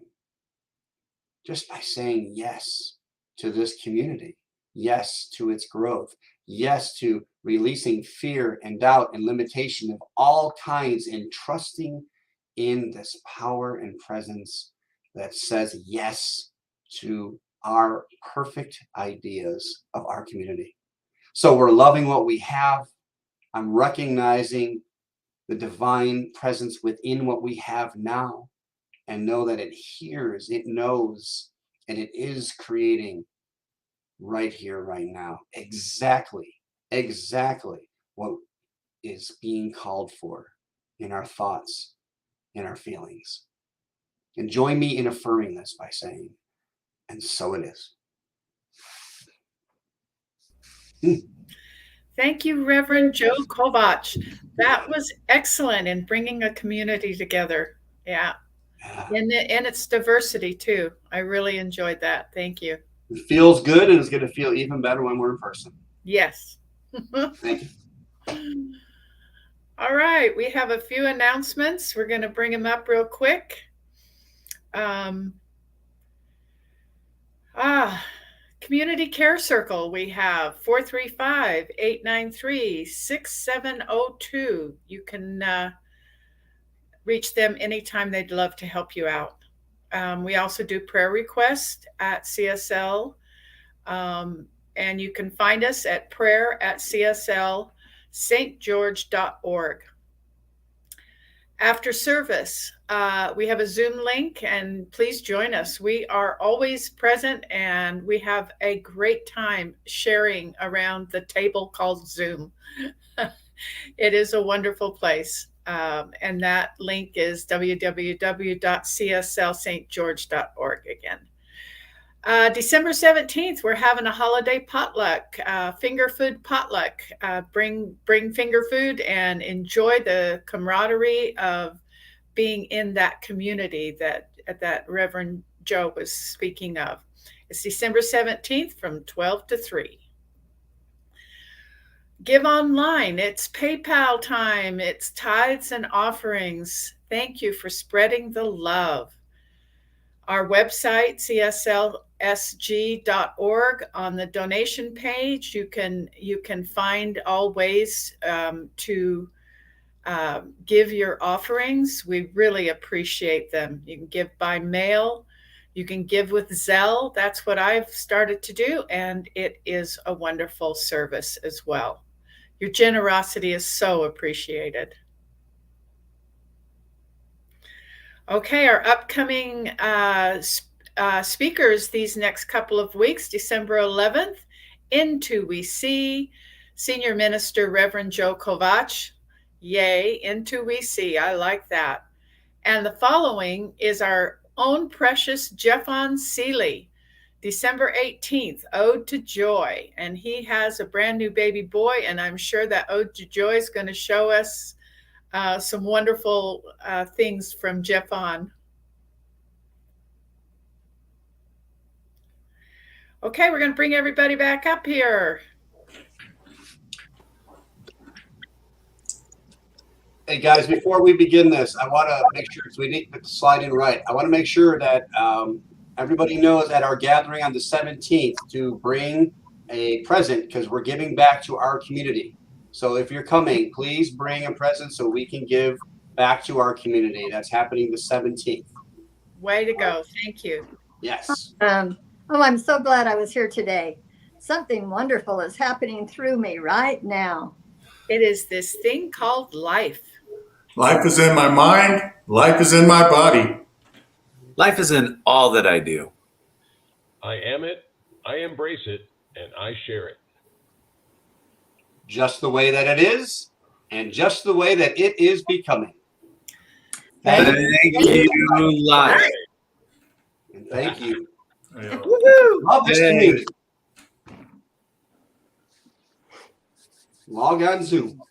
just by saying yes to this community, yes to its growth, yes to releasing fear and doubt and limitation of all kinds and trusting in this power and presence that says yes to our perfect ideas of our community. So we're loving what we have. I'm recognizing the divine presence within what we have now, and know that it hears, it knows, and it is creating right here, right now, exactly what is being called for in our thoughts, in our feelings. And join me in affirming this by saying, and so it is. Thank you, Reverend Joe Kovach. That was excellent in bringing a community together. Yeah. And its diversity too. I really enjoyed that. Thank you. It feels good, and it's going to feel even better when we're in person. Yes. Thank you. All right. We have a few announcements. We're going to bring them up real quick. Community Care Circle, we have 435-893-6702. You can reach them anytime. They'd love to help you out. We also do prayer requests at CSL, and you can find us at prayer@cslstgeorge.org. After service, we have a Zoom link, and please join us. We are always present, and we have a great time sharing around the table called Zoom. It is a wonderful place. And that link is www.cslstgeorge.org again. December 17th, we're having a holiday potluck, finger food potluck. Bring finger food and enjoy the camaraderie of being in that community that Reverend Joe was speaking of. It's December 17th from 12 to 3. Give online. It's PayPal time. It's tithes and offerings. Thank you for spreading the love. Our website, CSLSG.org, on the donation page, you can find all ways to give your offerings. We really appreciate them. You can give by mail. You can give with Zelle. That's what I've started to do, and it is a wonderful service as well. Your generosity is so appreciated. Okay, our upcoming speakers these next couple of weeks, December 11th, Into We See, Senior Minister Reverend Joe Kovach. Yay, Into We See, I like that. And the following is our own precious Jeffon Seeley, December 18th, Ode to Joy. And he has a brand new baby boy, and I'm sure that Ode to Joy is going to show us some wonderful things from Jeffon. Okay, we're going to bring everybody back up here. Hey guys, before we begin this, I want to make sure, because we need to slide in right. I want to make sure that everybody knows at our gathering on the 17th to bring a present, because we're giving back to our community. So if you're coming, please bring a present so we can give back to our community. That's happening the 17th. Way to go. Thank you. Yes. Oh, I'm so glad I was here today. Something wonderful is happening through me right now. It is this thing called life. Life is in my mind. Life is in my body. Life is in all that I do. I am it, I embrace it, and I share it. Just the way that it is, and just the way that it is becoming. Thank you, life. And thank you. Yeah. Woohoo! Love this Hey. community. Log on Zoom.